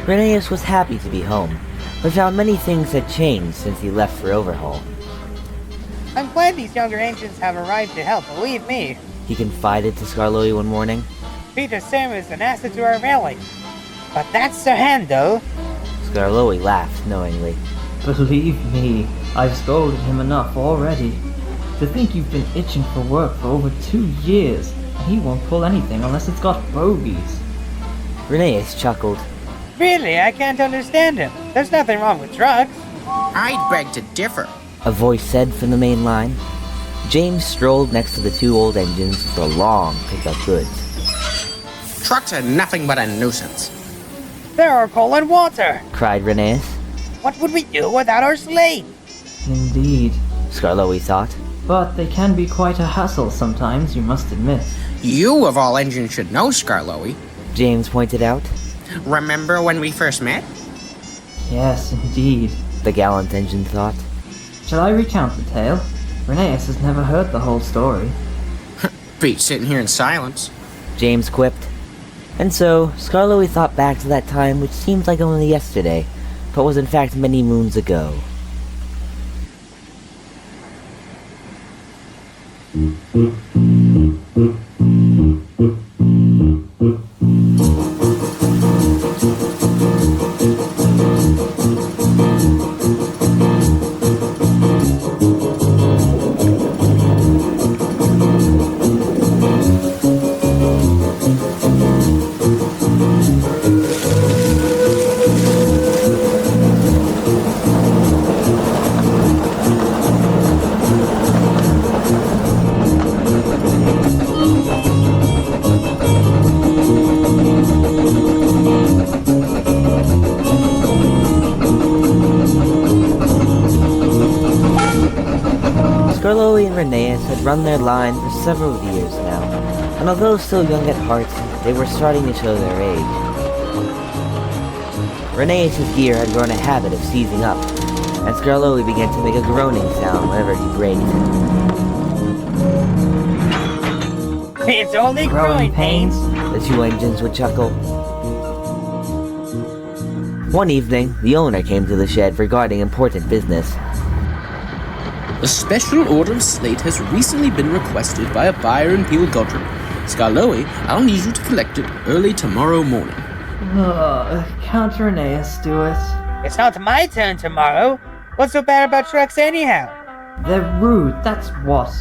Rheneas was happy to be home, but found many things had changed since he left for overhaul. I'm glad these younger engines have arrived to help, believe me. He confided to Skarloey one morning. Peter Sam is an asset to our rally. But that's the hand, though. Skarloey laughed knowingly. Believe me, I've scolded him enough already. To think you've been itching for work for over 2 years, and he won't pull anything unless it's got bogies. Rheneas chuckled. Really, I can't understand him. There's nothing wrong with trucks. I'd beg to differ. A voice said from the main line. James strolled next to the 2 old engines for a long pick-up goods. Trucks are nothing but a nuisance. There are coal and water. Cried Rheneas. What would we do without our slate? Indeed. Skarloey thought. But they can be quite a hassle sometimes, you must admit. You, of all engines, should know, Skarloey. James pointed out. Remember when we first met? Yes, indeed. The gallant engine thought. Shall I recount the tale? Rheneas has never heard the whole story. Beat sitting here in silence. James quipped. And so, Skarloey thought back to that time which seemed like only yesterday, but was in fact many moons ago. Skarloey and Rheneas had run their line for several years now, and although still young at heart, they were starting to show their age. Rheneas' gear had grown a habit of seizing up, and Skarloey began to make a groaning sound whenever he braked. It's only growing pains. The 2 engines would chuckle. One evening, the owner came to the shed regarding important business. A special order of slate has recently been requested by a buyer in Peel Godric. Skarloey, I'll need you to collect it early tomorrow morning. Count Rheneas, do it. It's not my turn tomorrow. What's so bad about trucks anyhow? They're rude, that's what.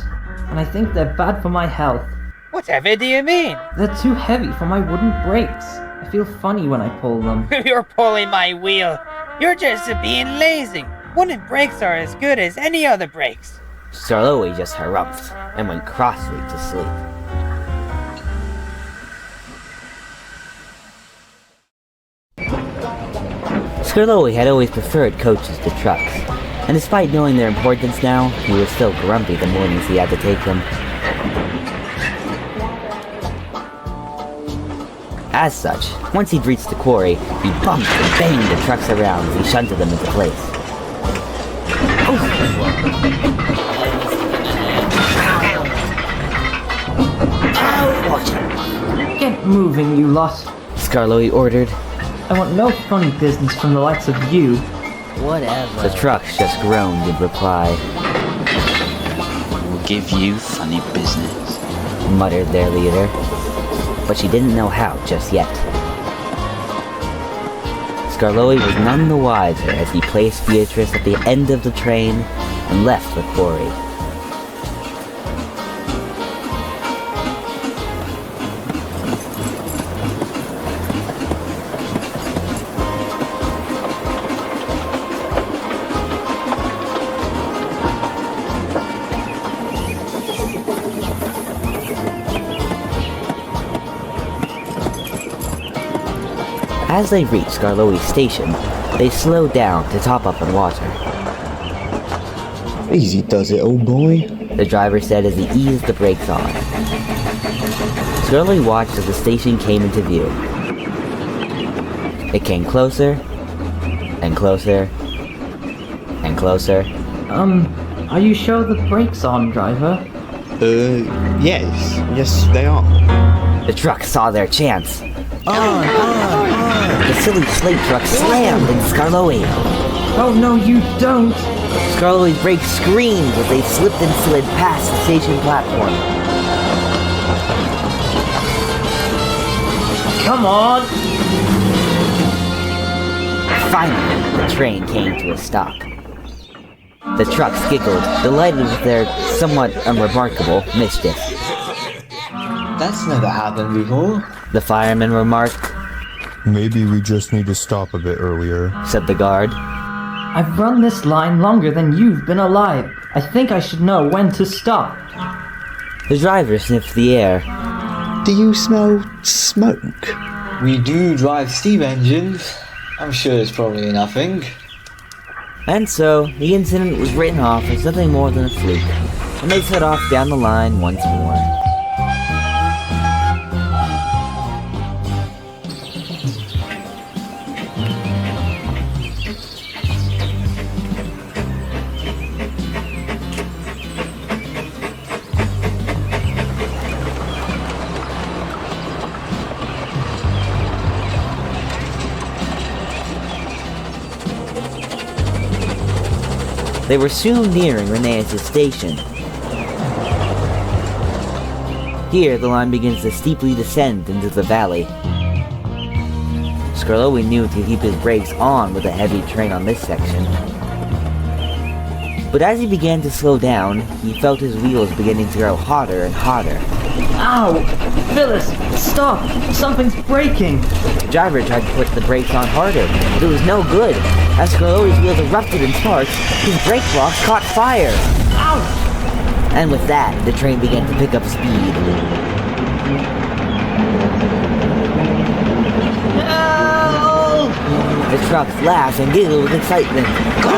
And I think they're bad for my health. Whatever do you mean? They're too heavy for my wooden brakes. I feel funny when I pull them. You're pulling my wheel. You're just being lazy. Wooden brakes are as good as any other brakes. Skarloey just harumphed and went crossly to sleep. Skarloey had always preferred coaches to trucks, and despite knowing their importance now, he was still grumpy the mornings he had to take them. As such, once he'd reached the quarry, he bumped and banged the trucks around as he shunted them into place. Get moving, you lot. Skarloey ordered. I want no funny business from the likes of you. Whatever. The trucks just groaned in reply. We'll give you funny business, muttered their leader. But she didn't know how just yet. Skarloey was none the wiser as he placed Beatrice at the end of the train and left the quarry. As they reached Skarloey's station, they slowed down to top up on water. Easy does it, old boy, the driver said as he eased the brakes on. Skarloey watched as the station came into view. It came closer, and closer, and closer. Are you sure the brakes on, driver? Yes they are. The truck saw their chance. The silly slate truck slammed into Skarloey. Oh no, you don't! Skarloey's brakes screamed as they slipped and slid past the station platform. Come on! Finally, the train came to a stop. The trucks giggled, delighted with their somewhat unremarkable mischief. That's never happened before. The fireman remarked, Maybe we just need to stop a bit earlier. said the guard. I've run this line longer than you've been alive. I think I should know when to stop. The driver sniffed the air. Do you smell smoke? We do drive steam engines. I'm sure it's probably nothing. And so, the incident was written off as nothing more than a fluke, and they set off down the line once more. They were soon nearing Rheneas' station. Here, the line begins to steeply descend into the valley. Skarloey knew to keep his brakes on with a heavy train on this section. But as he began to slow down, he felt his wheels beginning to grow hotter and hotter. Ow! Phyllis, stop! Something's breaking! The driver tried to put the brakes on harder, but it was no good. As Skarloey's wheels erupted in sparks, his brake blocks caught fire. Ow! And with that, the train began to pick up speed. No! The trucks laughed and giggled with excitement. Go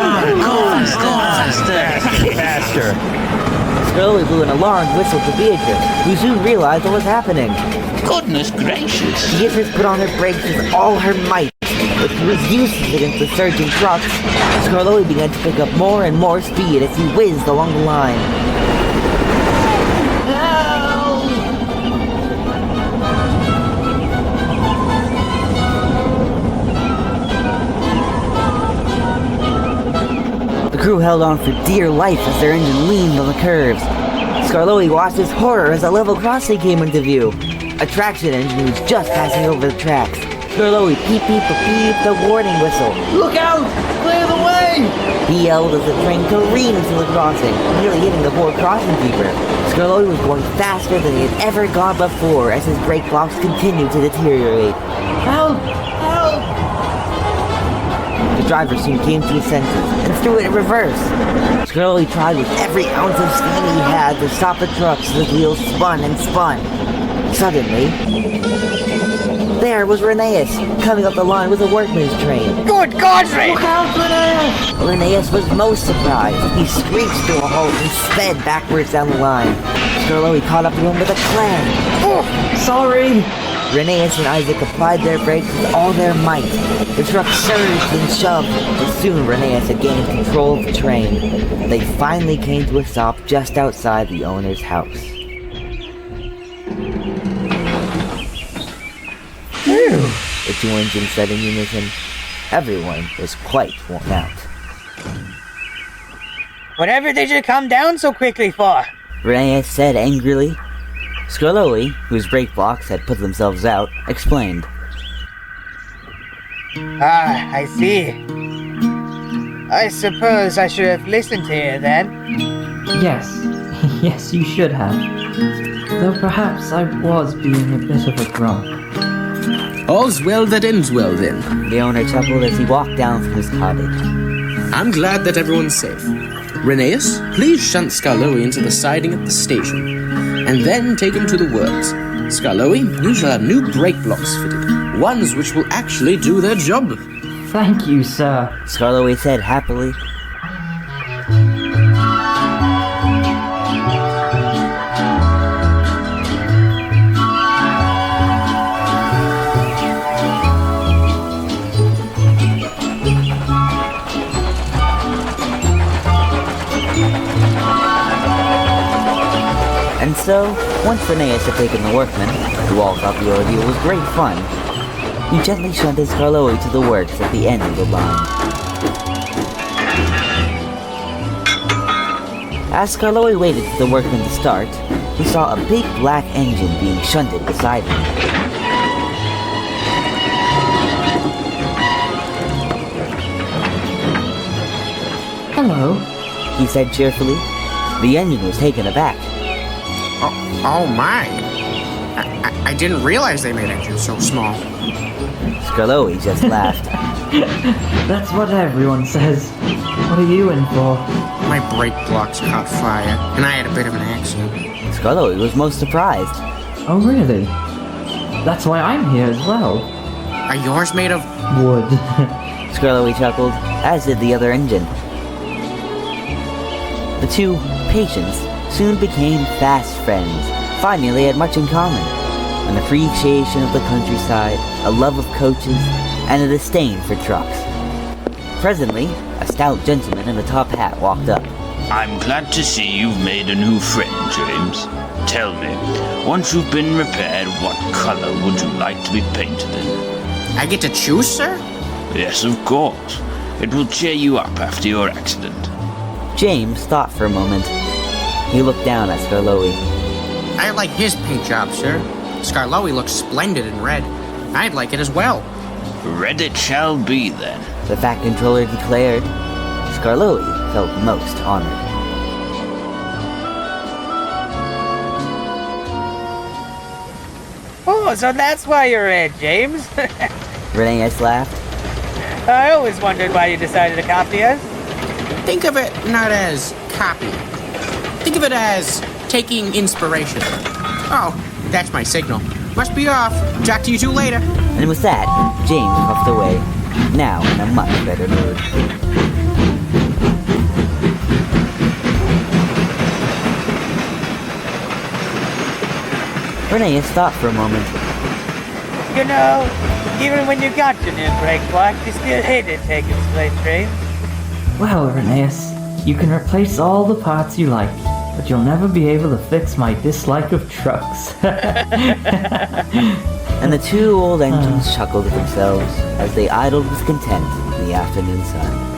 faster! Skarloey blew an alarmed whistle to Beatrice, who soon realized what was happening. Goodness gracious! Beatrice put on her brakes with all her might, but she was useless against the surging trucks. Skarloey began to pick up more and more speed as he whizzed along the line. The crew held on for dear life as their engine leaned on the curves. Skarloey watched with horror as a level crossing came into view. A traction engine was just passing over the tracks. Skarloey peep the warning whistle. Look out! Clear the way! He yelled as the train careened into the crossing, nearly hitting the poor crossing keeper. Skarloey was going faster than he had ever gone before as his brake blocks continued to deteriorate. Help! Help! The driver soon came to his senses and threw it in reverse. Skarloey tried with every ounce of steam he had to stop the trucks as the wheels spun and spun. Suddenly, there was Rheneas, coming up the line with a workman's train. Good Godfrey! Look out, Rheneas! Rheneas was most surprised. He screeched to a halt and sped backwards down the line. Skarloey caught up to him with a clang. Oh, Sorry! Rheneas and Isaac applied their brakes with all their might. The truck surged and shoved, but soon Rheneas had gained control of the train. They finally came to a stop just outside the owner's house. The two engines said in unison. Everyone was quite worn out. whatever did you come down so quickly for? Rheneas said angrily. Skarloey, whose brake blocks had put themselves out, explained. Ah, I see. I suppose I should have listened to you then. Yes. Yes, you should have. Though perhaps I was being a bit of a grump. All's well that ends well, then. The owner chuckled as he walked down from his cottage. I'm glad that everyone's safe. Rheneas, please shunt Skarloey into the siding at the station, and then take him to the works. Skarloey, you shall have new brake blocks fitted, ones which will actually do their job. Thank you, sir. Skarloey said happily. And so, once Rheneas had taken the workmen, who all thought the ordeal was great fun, He gently shunted Skarloey to the works at the end of the line. As Skarloey waited for the workmen to start, he saw a big black engine being shunted beside him. Hello. He said cheerfully. The engine was taken aback. Oh my. I didn't realize they made engines so small. Skarloey just laughed. That's what everyone says. What are you in for? My brake blocks caught fire, and I had a bit of an accident. Skarloey was most surprised. Oh, really? That's why I'm here as well. Are yours made of... Wood. Skarloey chuckled, as did the other engine. The two patients soon became fast friends, finding they had much in common. An appreciation of the countryside, a love of coaches, and a disdain for trucks. Presently, a stout gentleman in a top hat walked up. I'm glad to see you've made a new friend, James. Tell me, once you've been repaired, what color would you like to be painted in? I get to choose, sir? Yes, of course. It will cheer you up after your accident. James thought for a moment. He looked down at Skarloey. I like his paint job, sir. Skarloey looks splendid in red. I'd like it as well. Red it shall be, then. The Fat Controller declared. Skarloey felt most honored. Oh, so that's why you're red, James. Reneus laughed. I always wondered why you decided to copy us. Think of it not as copy. Think of it as taking inspiration. Oh, that's my signal. Must be off. Talk to you two later. And with that, James puffed away, now in a much better mood. Reneus thought for a moment. You know, even when you got your new brake block, you still hated taking slate trains. Well, Reneus, you can replace all the parts you like, but you'll never be able to fix my dislike of trucks. And the two old engines chuckled to themselves as they idled with content in the afternoon sun.